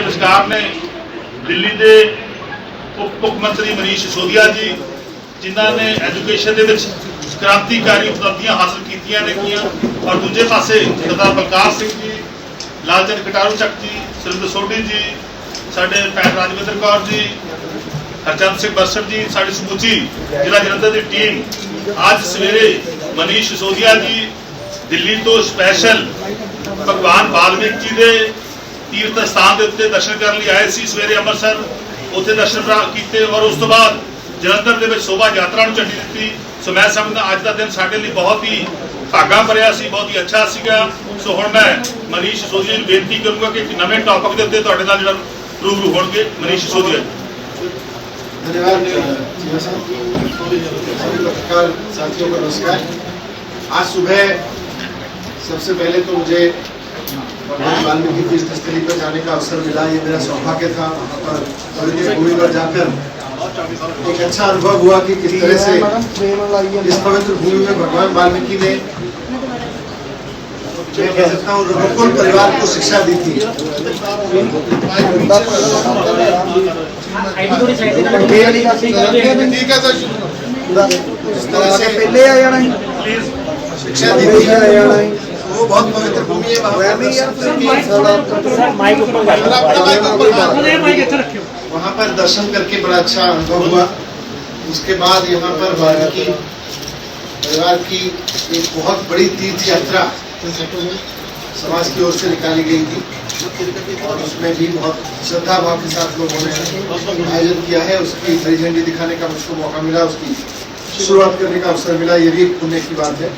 विचार ने दिल्ली के उप मुख्यमंत्री मनीष सिसोदिया जी जिन्होंने एजुकेशन क्रांतिकारी उपलब्धियां हासिल की और दूजे पासे सरदार बलकार सिंह जी, लालचंद कटारू चक जी, सुरिंदर सोढ़ी जी, साडे भैन राजविंदर कौर जी, हरचंद सिंह बरसठ जी, साड़ी समूची जिला जलंधर की टीम आज सवेरे मनीष सिसोदिया जी दिल्ली तो स्पैशल भगवान वाल्मीकि जी के तीर्थ स्थान के उत्ते दर्शन करने लिए आए सी। सवेरे अमृतसर उत्थे दर्शन किए और उस तो बाद जलंधर के शोभा यात्रा झंडी दी। सो मैं समझदा अज का दिन साडे लिए बहुत ही भागा भरिया सी, बहुत ही अच्छा सीगा। सो हुण मैं मनीष सिसोदिया नूं बेनती करूंगा कि एक नवे टॉपिक के उत्ते तुहाडे नाल जिहड़ा रूबरू होणगे। मनीष सिसोदिया। धन्यवाद साथियों को नमस्कार। आज सुबह सबसे पहले तो मुझे वाल्मीकि तीर्थ स्थली पर जाने का अवसर मिला। ये मेरा सौभाग्य था। वहाँ पर पवित्र भूमि पर जाकर एक अच्छा अनुभव हुआ कि किस तरह से इस पवित्र भूमि में भगवान वाल्मीकि ने, मैं कह सकता हूँ, रघुकुल परिवार को शिक्षा दी थी। शिक्षा दी थी वो बहुत पवित्र भूमि है। वहाँ पर दर्शन करके बड़ा अच्छा अनुभव हुआ। उसके बाद यहाँ पर वाल्मीकि परिवार की एक बहुत बड़ी तीर्थ यात्रा समाज की ओर से निकाली गई थी और उसमें भी बहुत श्रद्धा भाव के साथ लोगों ने आयोजन किया है। उसकी हरी झंडी दिखाने का मुझको मौका मिला, उसकी शुरुआत करने का अवसर मिला। ये भी एक पुण्य की बात है।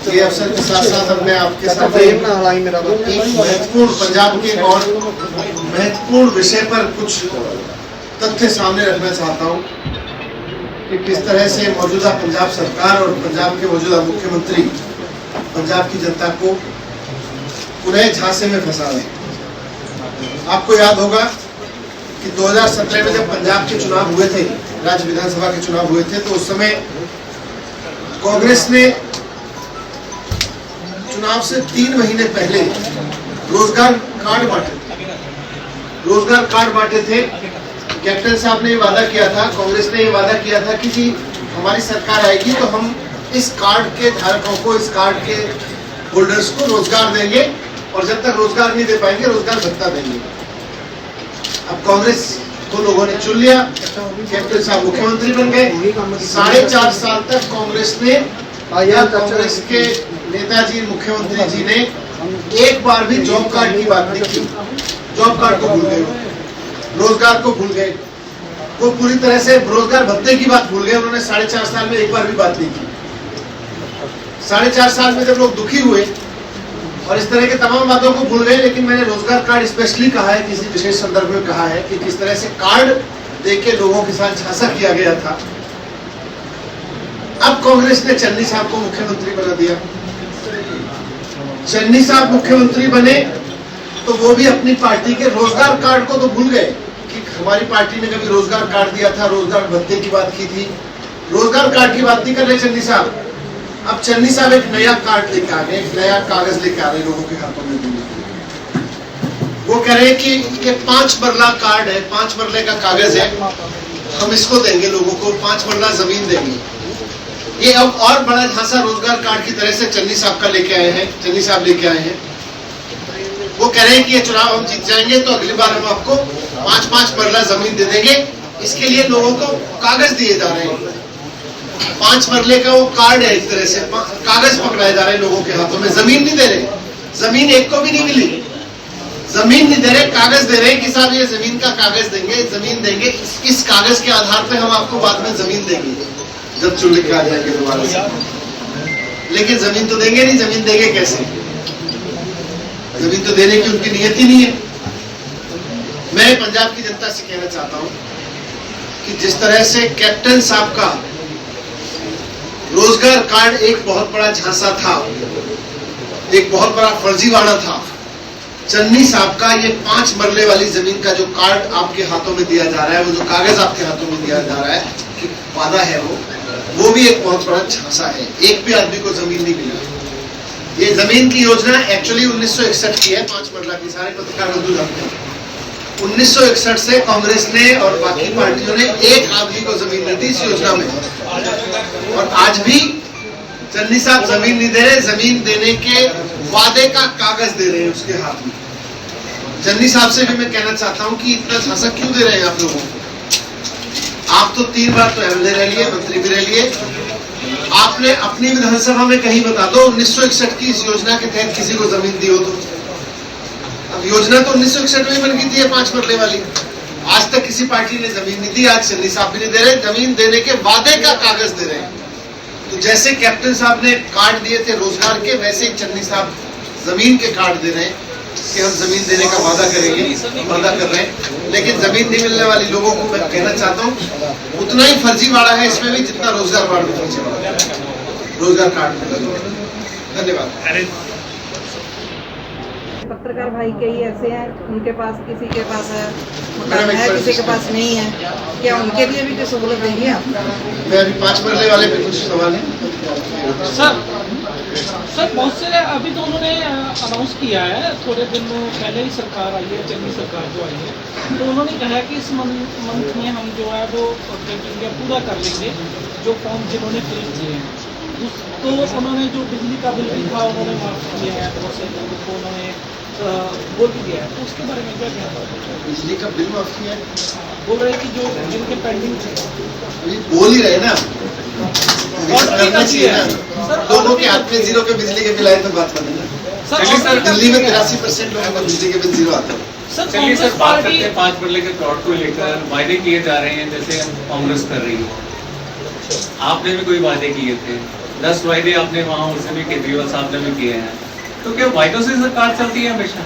ये अवसर के साथ साथ अब मैं आपके साथ एक महत्वपूर्ण पंजाब के और महत्वपूर्ण विषय पर कुछ तथ्य सामने रखना चाहता हूँ कि किस तरह से मौजूदा पंजाब सरकार और पंजाब के मौजूदा मुख्यमंत्री पंजाब की जनता को पुनः झांसे में फंसा रहे। आपको याद होगा कि 2017 में जब पंजाब के चुनाव हुए थे, राज्य विधानसभा के चुनाव हुए थे, तो उस समय कांग्रेस ने चुनाव से 3 महीने पहले रोजगार कार्ड बांटे थे। कैप्टन साहब ने वादा किया था, कांग्रेस ने ये वादा किया था कि जी हमारी सरकार आएगी तो हम इस कार्ड के धारकों को, इस कार्ड के होल्डर्स को रोजगार देंगे और जब तक रोजगार नहीं दे पाएंगे रोजगार भत्ता देंगे। अब कांग्रेस को लोगों ने चुन लिया, कैप्टन साहब मुख्यमंत्री बन गए। 4.5 साल तक कांग्रेस ने या कांग्रेस के नेताजी मुख्यमंत्री जी ने एक बार भी जॉब कार्ड की बात नहीं की। जॉब कार्ड को भूल गए, रोजगार को भूल गए, वो पूरी तरह से रोजगार भत्ते की बात भूल गए। उन्होंने 4.5 साल में एक बार भी बात नहीं की। 4.5 साल में जब लोग दुखी हुए और इस तरह के तमाम बातों को भूल गए, लेकिन मैंने रोजगार कार्ड स्पेशली कहा है, किसी विशेष संदर्भ में कहा है कि किस तरह से कार्ड देके लोगों के साथ झांसा किया गया था। अब कांग्रेस ने चन्नी साहब को मुख्यमंत्री बना दिया। चन्नी साहब मुख्यमंत्री बने तो वो भी अपनी पार्टी के रोजगार कार्ड को तो भूल गए कि हमारी पार्टी ने कभी रोजगार कार्ड दिया था, रोजगार भत्ते की बात की थी। रोजगार कार्ड की बात नहीं कर रहे चन्नी साहब। अब चन्नी साहब एक नया कार्ड लेके आ गए, एक नया कागज लेके आ रहे लोगों के हाथों में देने के लिए। वो कह रहे हैं कि ये 5 मरला कार्ड है, 5 मरले का कागज है, हम इसको देंगे लोगों को, 5 मरला जमीन देंगे। ये अब और बड़ा झांसा रोजगार कार्ड की तरह से चन्नी साहब का लेके आए हैं, चन्नी साहब लेके आए हैं। वो कह रहे हैं कि ये चुनाव हम जीत जाएंगे तो अगली बार हम आपको 5-5 मरला जमीन दे देंगे। इसके लिए लोगों को कागज दिए जा रहे हैं। 5 मरले का वो कार्ड है, एक तरह से कागज पकड़ाए जा रहे हैं लोगों के हाथों में। जमीन नहीं दे रहे, जमीन एक को भी नहीं मिली। जमीन नहीं दे रहे, कागज दे रहे हैं कि साहब ये जमीन का कागज देंगे, जमीन देंगे, इस कागज के आधार पर हम आपको बाद में जमीन देंगे जब चुन के आ जाएंगे दोबारा से। लेकिन जमीन तो देंगे नहीं। जमीन देंगे कैसे? जमीन तो देने की उनकी नियत ही नहीं है। मैं पंजाब की जनता से कहना चाहता हूं कि जिस तरह से कैप्टन साहब का रोजगार कार्ड एक बहुत बड़ा झांसा था, एक बहुत बड़ा फर्जीवाड़ा था, चन्नी साहब का ये 5 मरले वाली जमीन का जो कार्ड आपके हाथों में दिया जा रहा है, वो जो कागज आपके हाथों में दिया जा रहा है कि वादा है, वो भी एक बहुत बड़ा झांसा है। एक भी आदमी को जमीन नहीं मिला। ये जमीन की योजना एक्चुअली 1961 की है, 5 मरला की, सारे पत्रकार बंधु जानते हैं। 1961 से कांग्रेस ने और बाकी पार्टियों ने एक आदमी को जमीन दी थी इस योजना में, और आज भी चन्नी साहब जमीन नहीं दे रहे, जमीन देने के वादे का कागज दे रहे हैं उसके हाथ में। चन्नी साहब से भी मैं कहना चाहता हूं कि इतना झांसा क्यों दे रहे हैं आप लोगों को? आप तो 3 बार तो एमएलए रह लिए, मंत्री भी रह लिए, आपने अपनी विधानसभा में कहीं बता दो 1961 की इस योजना के तहत किसी को जमीन दी हो तो? अब योजना तो 1961 में बन गई थी 5 मरले वाली, आज तक किसी पार्टी ने जमीन नहीं दी। आज चन्नी साहब भी नहीं दे रहे, जमीन देने के वादे का कागज दे रहे हैं। तो जैसे कैप्टन साहब ने कार्ड दिए थे रोजगार के, वैसे ही चन्नी साहब जमीन के कार्ड दे रहे हैं कि हम जमीन देने का वादा करेंगे, वादा कर रहे हैं। लेकिन जमीन नहीं मिलने वाली लोगों को मैं कहना चाहता हूँ उतना ही फर्जीवाड़ा है इसमें भी जितना रोजगार कार्ड में फर्जीवाड़ा है, रोजगार कार्ड में लगे। धन्यवाद। पत्रकार भाई कई ऐसे हैं, उनके पास किसी के पास मकान है, किसी के पास नहीं है, क्या उनके लिए भी कुछ सहूलत देंगे आप? मैं अभी 5 मरले वाले पे कुछ सवाल है सर बहुत से अभी तो उन्होंने अनाउंस किया है, थोड़े दिन पहले ही सरकार आई है, चन्नी सरकार जो आई है, तो उन्होंने कहा कि इस मंथ में हम जो है वो क्राइटेरिया पूरा कर लेंगे जो फॉर्म जिन्होंने फिल किए हैं। तो उन्होंने जो बिजली का बिल भी था उन्होंने माफ किया है, बहुत से लोगों को उन्होंने बोल भी दिया है, तो उसके बारे में क्या कहना है? बिजली का बिल माफ किया है, बोल रहे कि जो जिनके पेंडिंग थे अभी बोल ही रहे ना, करना चाहिए ना। लोगों के हाथ में 0 के बिजली के बिल आए तो बात करें ना। दिल्ली में 83% लोगों का बिजली के बिल 0 आता है। चलिए सर, बात करते हैं 5 मरले के प्लॉट को लेकर। वायदे किए जा रहे हैं जैसे कांग्रेस कर रही है, आपने भी कोई वादे किए थे, 10 वायदे आपने वहाँ उससे भी केजरीवाल साहब ने भी किए हैं, तो क्या वायदों से सरकार चलती है हमेशा?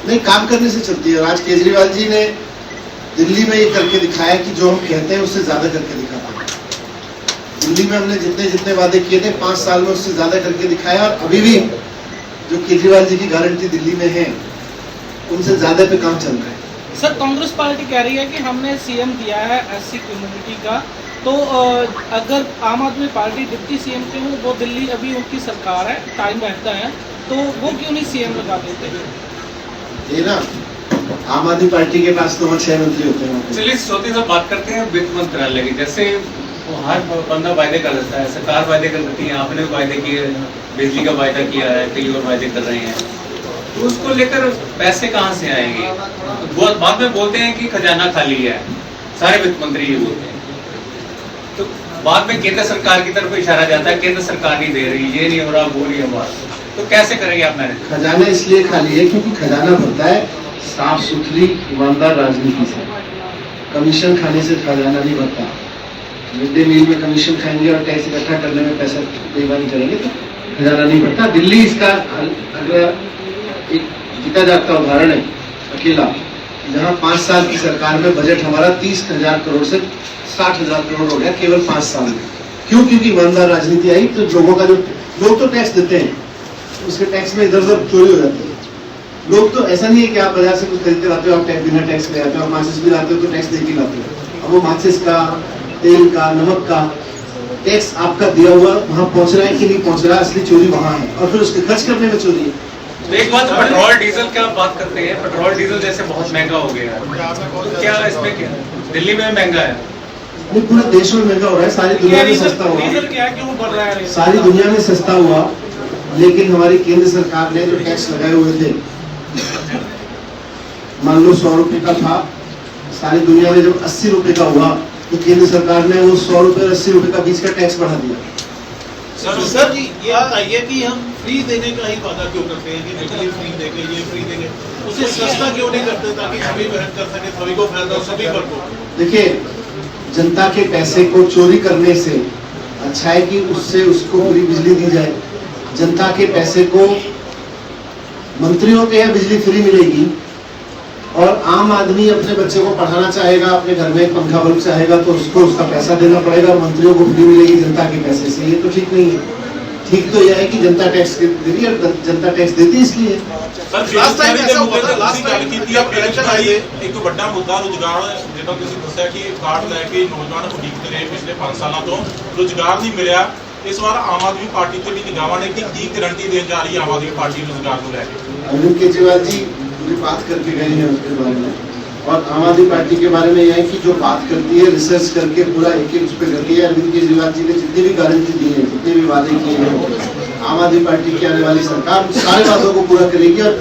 नहीं, काम करने से चलती है। आज केजरीवाल जी ने दिल्ली में ये करके दिखाया कि जो हम कहते हैं उससे ज्यादा करके दिखाते हैं। दिल्ली में हमने जितने वादे किए थे 5 साल में उससे ज्यादा करके दिखाया, और अभी भी जो केजरीवाल जी की गारंटी दिल्ली में है उनसे ज्यादा पे काम चल रहा है। सर कांग्रेस पार्टी कह रही है कि हमने सीएम दिया है एससी कम्युनिटी का, तो अगर आम आदमी पार्टी डिप्टी सीएम के हो, वो दिल्ली अभी उनकी सरकार है, टाइम रहता है, तो वो क्यों नहीं सीएम लगा देते हैं? ये ना आम आदमी पार्टी के पास तो 6 मंत्री होते हैं। चलिए सोती से बात करते हैं वित्त मंत्रालय की। जैसे हर बंदा वायदे कर देता है, सरकार वायदे कर देती है, आपने भी वायदे किए, बिजली का वायदा किया है, कई और वायदे कर रहे हैं, तो उसको लेकर पैसे कहाँ से आएंगे? तो बाद में बोलते हैं कि खजाना खाली है, सारे वित्त मंत्री ये बोलते हैं, तो बाद में केंद्र सरकार की तरफ इशारा जाता है, केंद्र सरकार नहीं दे रही, ये नहीं हो रहा, वो नहीं हो रहा, तो कैसे करेंगे आप मैनेज? खजाना इसलिए खाली है क्योंकि खजाना भरता है साफ सुथरी ईमानदार राजनीति से। कमीशन खाने से खजाना नहीं भरता। मिड डे मील में कमीशन खाएंगे और टैक्स इकट्ठा करने में पैसा बेईमानी करेंगे तो खजाना नहीं भरता। दिल्ली इसका अगर एक जीता जागता उदाहरण है अकेला, जहाँ 5 साल की सरकार में बजट हमारा 30,000 करोड़ से 60,000 करोड़ हो गया केवल 5 साल में। क्यों? क्योंकि ईमानदार राजनीति आई। तो लोगों का जो लोग तो टैक्स देते हैं, उसके टैक्स में इधर उधर चोरी हो जाती है। लोग तो ऐसा नहीं है कि आप बाजार से कुछ खरीदते लाते हो, आप टैक्स बिना टैक्स ले आते हो, माचिस भी लाते हो तो टैक्स दे के लाते हो। अब वो माचिस का, तेल का, नमक का टैक्स आपका दिया हुआ वहाँ पहुँच रहा है कि नहीं पहुँच रहा, असली चोरी वहाँ है, और फिर उसके खर्च करने में चोरी है। तो एक बात, पेट्रोल डीजल की आप बात करते हैं, पेट्रोल डीजल जैसे बहुत महंगा हो गया है, तो क्या इसमें क्या दिल्ली में महंगा है? नहीं, पूरे देश में महंगा हो रहा है, सारी दुनिया में सस्ता हुआ, डीजल क्या क्यों बढ़ रहा है? सारी दुनिया में सस्ता हुआ, लेकिन हमारी केंद्र सरकार ने जो टैक्स लगाए हुए थे, मान लो 100 रुपए का था, सारी दुनिया में जब 80 रुपए का हुआ तो केंद्र सरकार ने वो 100 रुपए और 80 रुपए का बीच का टैक्स बढ़ा दिया। सर जी ये बताइए कि हम फ्री देने का ही वादा क्यों करते हैं कि बिजली फ्री देंगे, ये फ्री देंगे, उसे सस्ता क्यों नहीं करते ताकि सभी मेहनत कर सके, सभी को फायदा हो, सभी वर्गों को? देखिए, जनता के पैसे को चोरी करने से अच्छा है कि उससे उसको पूरी बिजली दी जाए। जनता के पैसे को मंत्रियों के यहाँ बिजली फ्री मिलेगी, और आम आदमी अपने बच्चे को पढ़ाना चाहेगा, अपने घर में पंखा बल्ब चाहेगा तो उसको उसका पैसा देना पड़ेगा, और मंत्रियों को फ्री मिलेगी जनता के पैसे से। ये तो ठीक नहीं है। ठीक तो यह है कि जनता टैक्स देती है, जनता टैक्स देती इसलिए। लास्ट टाइम ऐसा हुआ था, लास्ट टाइम ਕੀਤੀ ਆ ਇਲੈਕਸ਼ਨ ਆਏ ਇੱਕ ਵੱਡਾ ਮੁੱਦਾ ਰੁਜ਼ਗਾਰ, ਜਿਹੜਾ ਤੁਸੀਂ ਦੱਸਿਆ ਕਿ ਕਾਰਡ ਲੈ ਕੇ ਨੌਜਵਾਨ ਉਡੀਕਦੇ ਰਹੇ ਪਿਛਲੇ 5 ਸਾਲਾਂ ਤੋਂ, ਰੁਜ਼ਗਾਰ ਨਹੀਂ ਮਿਲਿਆ, इस बार आम आदमी पार्टी के भी निगाह ने की गारंटी देने जा रही है आम आदमी पार्टी रोजगार को लेकर? अरविंद केजरीवाल जी पूरी बात करके गए हैं उसके बारे में, और आम आदमी पार्टी के बारे में यह है कि जो बात करती है रिसर्च करके पूरा एक उस पर करती है। अरविंद केजरीवाल जी ने जितनी भी गारंटी दी है, जितने भी वादे किए हैं, आम आदमी पार्टी की आने वाली सरकार सारे वादों को पूरा करेगी, और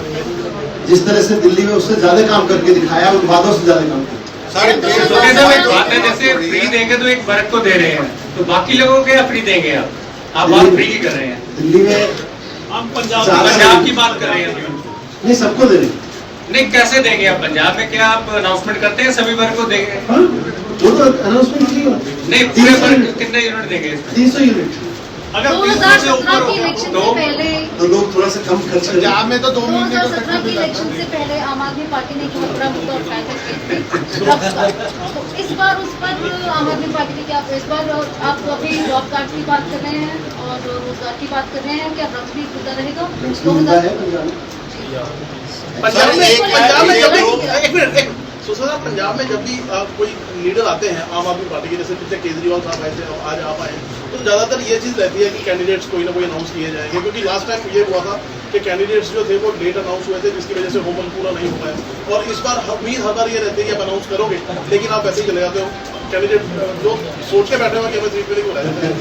जिस तरह से दिल्ली में उससे ज्यादा काम करके दिखाया, उन वादों से ज्यादा काम बात है जैसे फ्री देंगे तो एक वर्ग को दे रहे हैं, तो बाकी लोगों को क्या फ्री देंगे? आप बात फ्री की कर रहे हैं। दिल्ली में हम पंजाब की बात कर रहे हैं, नहीं सबको दे रहे, नहीं कैसे देंगे आप? पंजाब में क्या आप अनाउंसमेंट करते हैं सभी वर्ग को देंगे? वो तो अनाउंसमेंट की नहीं, पूरे वर्ग कितने यूनिट देंगे? 300 यूनिट। अगर 2017 की इलेक्शन से पहले, तो लोग थोड़ा सा कम खर्च करें। पंजाब में तो 2 महीने 2017 की इलेक्शन से पहले आम आदमी पार्टी ने एक बहुत बड़ा मुद्दा उठाया था ड्रग्स का। तो इस बार उस पर आम आदमी पार्टी ने क्या, इस बार आप अभी जॉब कार्ड की बात कर रहे हैं और रोजगार की बात कर रहे हैं, क्या ड्रग्स भी मुद्दा रहेगा? मुद्दा है पंजाब में। पंजाब में जब भी एक मिनट पंजाब में जब भी कोई लीडर आते हैं आम आदमी पार्टी के, जैसे पीछे केजरीवाल साहब आए थे, आज आप आए, तो ज्यादातर ये चीज रहती है कि कैंडिडेट्स कोई ना कोई अनाउंस किए जाएंगे, क्योंकि लास्ट टाइम ये हुआ था कि कैंडिडेट्स जो थे वो लेट अनाउंस हुए थे, जिसकी वजह से होमल पूरा नहीं हो पाया। और इस बार उम्मीद हर बार ये रहती है कि आप अनाउंस करोगे, लेकिन आप ऐसे ही चले जाते हो। कैंडिडेट जो सोच के बैठे हुए कि हमें सीट मिलेगी वो रह जाते हैं।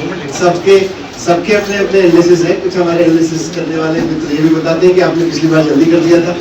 सबके अपने अपने एनालिसिस है। कुछ हमारे एनालिसिस करने वाले मित्र ये भी बताते हैं कि आपने पिछली बार जल्दी कर दिया था,